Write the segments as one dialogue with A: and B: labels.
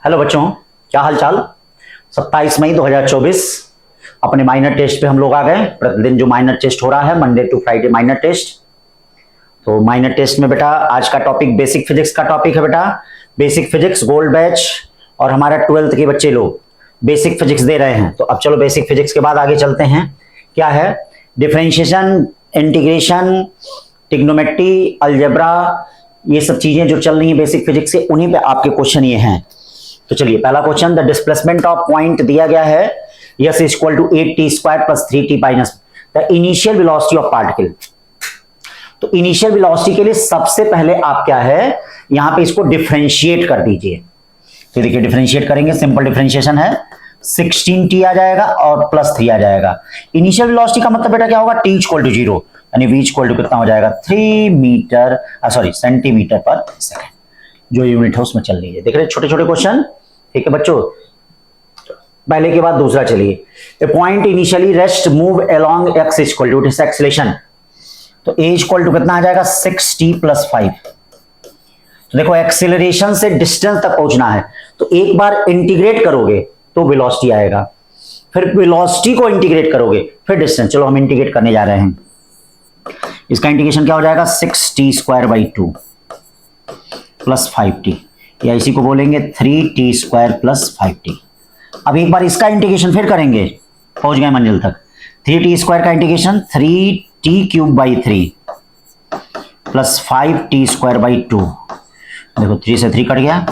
A: Hello बच्चों, क्या हाल चाल। 27 मई 2024 अपने माइनर टेस्ट पे हम लोग आ गए। प्रतिदिन जो माइनर टेस्ट हो रहा है, Monday to Friday minor test. तो माइनर टेस्ट में बेटा आज का टॉपिक बेसिक फिजिक्स का टॉपिक है बेटा। बेसिक फिजिक्स गोल्ड बैच और हमारा 12th के बच्चे लोग बेसिक फिजिक्स दे रहे हैं। तो अब चलो बेसिक फिजिक्स के बाद आगे चलते हैं। क्या है? डिफरेंशिएशन, इंटीग्रेशन, ट्रिग्नोमेट्री, अलजेब्रा, ये सब चीजें जो चल रही हैं बेसिक फिजिक्स से, उन्हीं पे आपके क्वेश्चन ये हैं। तो चलिए पहला question, the displacement of point दिया गया है yes equal to 8t² plus 3t minus the initial velocity of particle. तो इनिशियल वेलोसिटी के लिए सबसे पहले आप क्या है, यहां पे इसको डिफरेंशिएट कर दीजिए। तो देखिए डिफरेंशिएट करेंगे, सिंपल डिफरेंशिएशन है, 16t आ जाएगा और प्लस 3 आ जाएगा। इनिशियल वेलोसिटी का मतलब बेटा क्या होगा, t इक्वल टू 0, यानी v इक्वल टू कितना हो जाएगा, 3 मीटर सेंटीमीटर पर सेकेंड, जो यूनिट है उसमें चल रही है। देख रहे छोटे छोटे क्वेश्चन, ठीक है बच्चों। पहले के बाद दूसरा चलिए, a point initially rest move along x equal to its acceleration. तो a इक्वल टू कितना आ जाएगा, 6t प्लस 5। तो देखो एक्सीलरेशन से डिस्टेंस तक पहुंचना है, तो एक बार इंटीग्रेट करोगे तो वेलोसिटी आएगा, फिर वेलोसिटी को इंटीग्रेट करोगे फिर डिस्टेंस। चलो हम इंटीग्रेट करने जा रहे हैं। इसका इंटीग्रेशन क्या हो जाएगा, 6t² प्लस 5t, या इसी को बोलेंगे 3t² प्लस 5t। अब एक बार इसका इंटीग्रेशन फिर करेंगे, पहुंच गए मंजिल तक। 3t² का इंटीग्रेशन 3t³ प्लस 5t²/2। देखो 3 से 3 कट गया,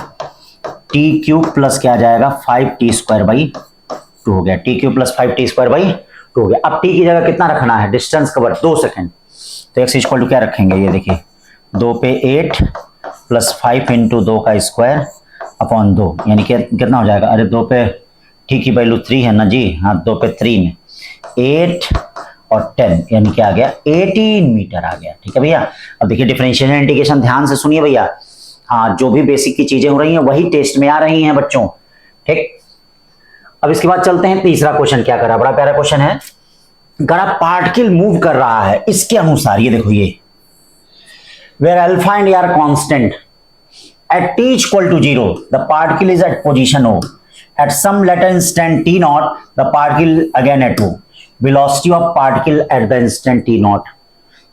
A: t³ प्लस क्या आ जाएगा, 5t²/2 हो गया। t³ प्लस 5t²/2 हो गया। अब t की जगह कितना रखना है, डिस्टेंस कवर 2 सेकेंड। तो x इक्वल टू क्या रखेंगे, ये देखिए 2 पे 8 प्लस 5 इंटू 2 का स्क्वायर अपॉन 2, यानी कि कितना हो जाएगा, अरे 2 पे t की वैल्यू 3 है ना जी, हाँ 2 पे 3 में 8 और 10, यानी क्या आ गया, 18 मीटर आ गया। ठीक है भैया। अब देखिए डिफरेंशिएशन इंटीग्रेशन ध्यान से सुनिए भैया। हाँ, जो भी बेसिक की चीजें हो रही हैं वही टेस्ट में आ रही हैं बच्चों, ठीक। अब इसके बाद चलते हैं तीसरा क्वेश्चन। क्या करा, बड़ा प्यारा क्वेश्चन है। अगर आप पार्टिकल मूव कर रहा है इसके अनुसार, ये देखो ये where alpha and are constant at t equal to 0 the particle is at position O, at some later instant t naught the particle again at O, velocity of particle at the instant t naught।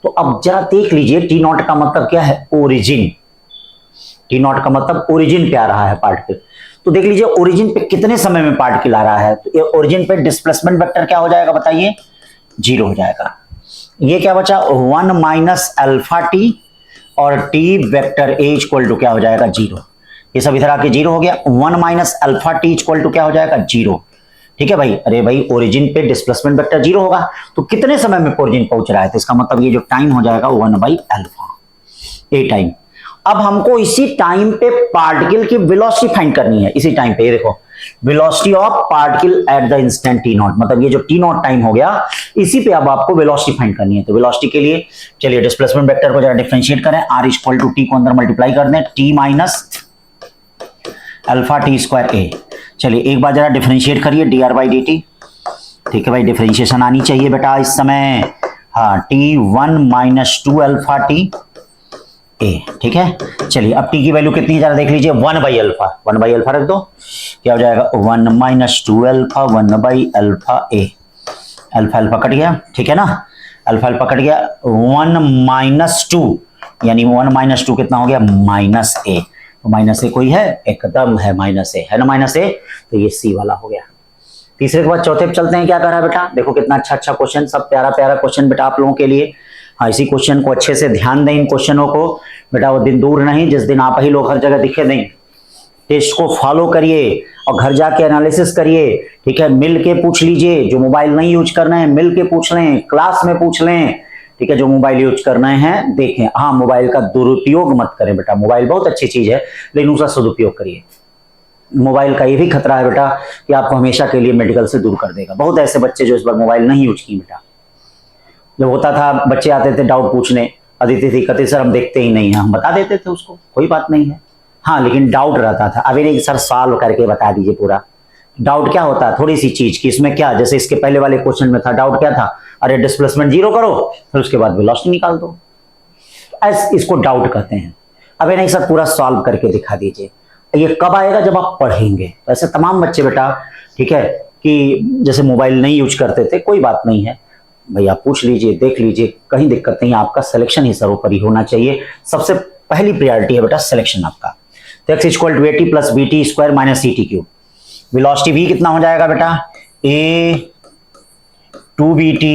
A: तो अब जरा देख लीजिए, t naught का मतलब क्या है, origin. t naught का मतलब ओरिजिन पे आ रहा है पार्टिकल। तो देख लीजिए ओरिजिन पे कितने समय में पार्टिकल आ रहा है। तो ये ओरिजिन पे डिस्प्लेसमेंट वेक्टर क्या हो जाएगा बताइए, 0 हो जाएगा। ये क्या बचा, 1 माइनस अल्फा टी और t vector a equal to क्या हो जाएगा, 0। ये सब इधर आके 0 हो गया। 1 minus alpha t equal to क्या हो जाएगा, 0। ठीक है भाई। अरे भाई ओरिजिन पे डिस्प्लेसमेंट वेक्टर 0 होगा, तो कितने समय में ओरिजिन पहुंच रहा है, तो इसका मतलब ये जो टाइम हो जाएगा 1/अल्फा ए टाइम। अब हमको इसी टाइम पे पार्टिकल की वेलोसिटी फाइंड करनी है। इसी टाइम पे ये देखो, velocity of particle at the instant T not, मतलब ये जो टी नॉट टाइम हो गया, इसी पे अब आपको वेलोसिटी फाइंड करनी है। तो वेलोसिटी के लिए चलिए डिस्प्लेसमेंट वेक्टर को जरा डिफरेंशिएट करें। r इक्वल टू टी को अंदर मल्टीप्लाई कर दें, t minus alpha t² a। चलिए एक बार जरा डिफरेंशिएट करिए, dr/dt। ठीक है भाई, डिफरेंशिएशन आनी चाहिए बेटा इस समय। हाँ, t1 minus 2 alpha T A. ठीक है। चलिए अब t की वैल्यू कितनी है जरा देख लीजिए, 1/अल्फा। 1/अल्फा रख दो, क्या हो जाएगा, 1 माइनस 2 अल्फा 1/अल्फा ए। अल्फा अल्फा कट गया, ठीक है ना, अल्फा अल्फा कट गया। 1 माइनस 2, यानी 1 माइनस 2 कितना हो गया, माइनस ए। तो माइनस ए कोई है, एकदम है माइनस ए, है ना माइनस ए। तो ये सी वाला हो गया। तीसरे के बाद चौथे पे चलते हैं। क्या कर रहा है बेटा, देखो कितना अच्छा अच्छा क्वेश्चन, सब प्यारा प्यारा क्वेश्चन बेटा आप लोगों के लिए। हाँ, इसी क्वेश्चन को अच्छे से ध्यान दें, इन क्वेश्चनों को बेटा। वो दिन दूर नहीं जिस दिन आप ही लोग हर जगह दिखे नहीं। टेस्ट को फॉलो करिए और घर जाके एनालिसिस करिए। ठीक है, मिल के पूछ लीजिए। जो मोबाइल नहीं यूज करना है मिल के पूछ लें, क्लास में पूछ लें। ठीक है, जो मोबाइल यूज करना है देखें। हाँ, मोबाइल का दुरुपयोग मत करें बेटा। मोबाइल बहुत अच्छी चीज है, लेकिन उसका सदुपयोग करिए। मोबाइल का ये भी खतरा है बेटा कि आपको हमेशा के लिए मेडिकल से दूर कर देगा। बहुत ऐसे बच्चे जो इस बार मोबाइल नहीं यूज किए बेटा। जब होता था बच्चे आते थे डाउट पूछने, अदिति थी कहती सर हम देखते ही नहीं हैं, हम बता देते थे उसको, कोई बात नहीं है। हाँ, लेकिन डाउट रहता था। अभी नहीं सर सॉल्व करके बता दीजिए पूरा। डाउट क्या होता है, थोड़ी सी चीज की, इसमें क्या, जैसे इसके पहले वाले क्वेश्चन में था, डाउट क्या था, अरे डिस्प्लेसमेंट 0 करो फिर उसके बाद वेलोसिटी निकाल दो, इसको डाउट कहते हैं। अबे नहीं सर पूरा सॉल्व करके दिखा दीजिए। ये कब आएगा? जब आप पढ़ेंगे। ऐसे तमाम बच्चे बेटा, ठीक है, कि जैसे मोबाइल नहीं यूज करते थे, कोई बात नहीं है भैया, पूछ लीजिए, देख लीजिए, कहीं दिक्कत नहीं है। आपका सिलेक्शन ही सर्वोपरि होना चाहिए। सबसे पहली प्रायोरिटी है बेटा सिलेक्शन आपका। तो x equal to AT plus BT square minus CT cube. Velocity v कितना हो जाएगा बेटा? a 2BT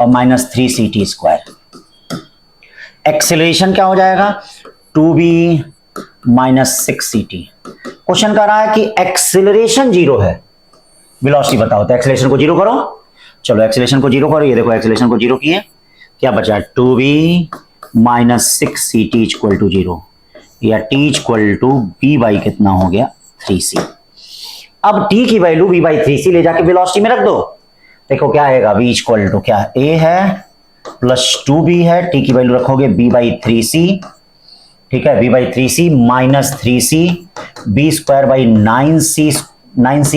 A: और माइनस 3CT स्क्वायर। एक्सेलरेशन क्या हो जाएगा? 2b minus 6CT। क्वेश्चन कर रहा है कि एक्सेलरेशन 0 है, वेलोसिटी बताओ। तो एक्सेलरेशन को 0 करो। चलो एक्सेलरेशन को 0 करो। ये देखो एक्सेलरेशन को 0 किए, क्या बचा? 2b minus 6CT equal to 0, या t equal to b by कितना हो गया? 3c। अब t की वैल्यू b बाई 3c ले जाके वेलोसिटी में रख दो। देखो क्या आएगा? v इक्वल टू क्या? a है प्लस 2b है, t की वैल्यू रखोगे b बाई 3c, ठीक है, b by 3c minus 3c, b square by 9c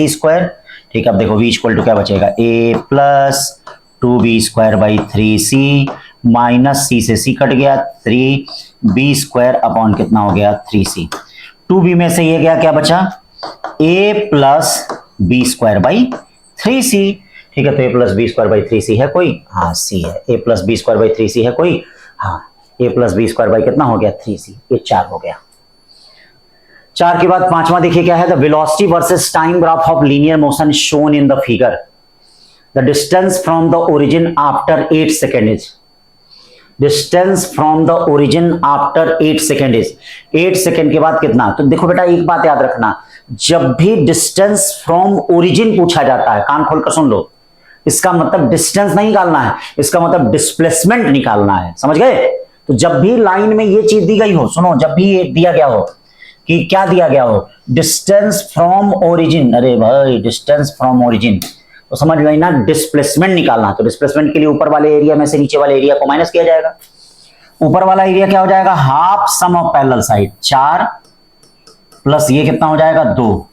A: square, ठीक है। अब देखो v इक्वल टू क्या बचेगा? a plus 2b square by 3c minus c से c कट गया, 3b स्क्वायर अपॉन कितना हो गया? 3c। 2b में से ये गया, क्या बचा? a plus b square by 3c, ठीक है। तो a plus b square by 3c है कोई? हाँ c है। a plus b square by 3c है कोई? हाँ। a plus b square by कितना हो गया? 3c। ये 4 हो गया। 4 के बाद 5वां देखिए क्या है? The velocity versus time graph of linear motion shown in the figure. The distance from the origin after 8 second is. Distance from the origin after 8 second is. 8 second के बाद कितना? तो देखो बेटा एक बात याद रखना, जब भी डिस्टेंस फ्रॉम ओरिजिन पूछा जाता है, कान खोलकर सुन लो, इसका मतलब डिस्टेंस नहीं निकालना है, इसका मतलब डिस्प्लेसमेंट निकालना है। समझ गए? तो जब भी लाइन में ये चीज दी गई हो, सुनो, जब भी ये दिया गया हो कि क्या दिया गया हो? डिस्टेंस फ्रॉम ओरिजिन, अरे भाई डिस्टेंस फ्रॉम ओरिजिन, तो समझ गई ना, डिस्प्लेसमेंट निकालना। तो डिस्प्लेसमेंट के लिए ऊपर वाले एरिया में से नीचे वाले एरिया को माइनस किया जाएगा। ऊपर वाला एरिया क्या हो जाएगा? Half sum of parallel side 4 plus ये कितना हो जाएगा? 2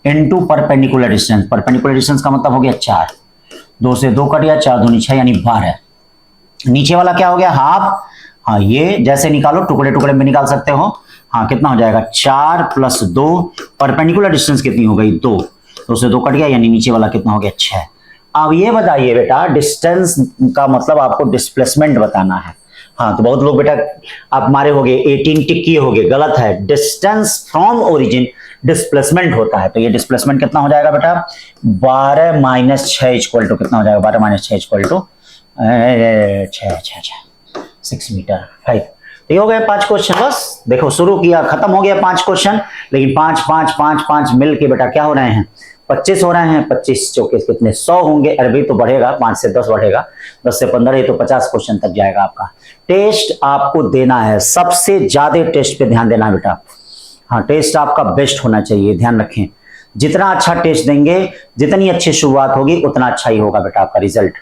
A: into perpendicular distance. Perpendicular distance का मतलब हो गया 4, 2 से 2 कट गया, 4 दूनी 6 यानी 12। नीचे वाला क्या हो गया? हाफ। हाँ, ये जैसे निकालो टुकड़े टुकड़े में निकाल सकते हो। हाँ, कितना हो जाएगा? 4 प्लस 2, परपेंडिकुलर डिस्टेंस कितनी हो गई? 2, 2 से 2 कट गया यानी नीचे वाला कितना हो गया? 6। अब ये बताइए बेटा, डिस्टेंस का मतलब आपको डिस्प्लेसमेंट बताना है। हाँ, तो बहुत लोग बेटा आप मारे होगे 18 टिक किए होगे, गलत है। डिस्टेंस फ्रॉम ओरिजिन डिस्प्लेसमेंट होता है। तो ये डिस्प्लेसमेंट कितना हो जाएगा बेटा? 12 माइनस 6 इक्वल टू कितना हो जाएगा? 12 माइनस 6 इक्वल टू 6 मीटर 5। तो ये हो गए 5 क्वेश्चन। बस देखो शुरू किया, खत्म हो गया 5 क्वेश्चन, लेकिन 5 5 5 5 मिल के बेटा क्या हो रहे हैं? 25 हो रहे हैं। 25 चौके कितने? 100 होंगे। अरबी तो बढ़ेगा, 5 से 10 बढ़ेगा, 10 से 15 ये तो 50 क्वेश्चन तक जाएगा आपका। टेस्ट आपको देना है, सबसे ज्यादा टेस्ट पे ध्यान देना बेटा। हाँ, टेस्ट आपका बेस्ट होना चाहिए, ध्यान रखें। जितना अच्छा टेस्ट देंगे, जितनी अच्छी शुरुआत होगी, उतना अच्छा ही होगा बेटा आपका रिजल्ट।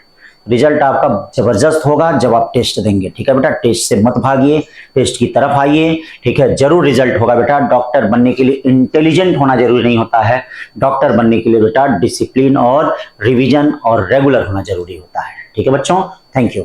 A: रिजल्ट आपका जबरदस्त होगा जब आप टेस्ट देंगे। ठीक है बेटा, टेस्ट से मत भागिए, टेस्ट की तरफ आइए। ठीक है, जरूर रिजल्ट होगा बेटा। डॉक्टर बनने के लिए इंटेलिजेंट होना जरूरी नहीं होता है, डॉक्टर बनने के लिए बेटा डिसिप्लिन और रिवीजन और रेगुलर होना जरूरी होता है। ठीक है बच्चों, थैंक यू।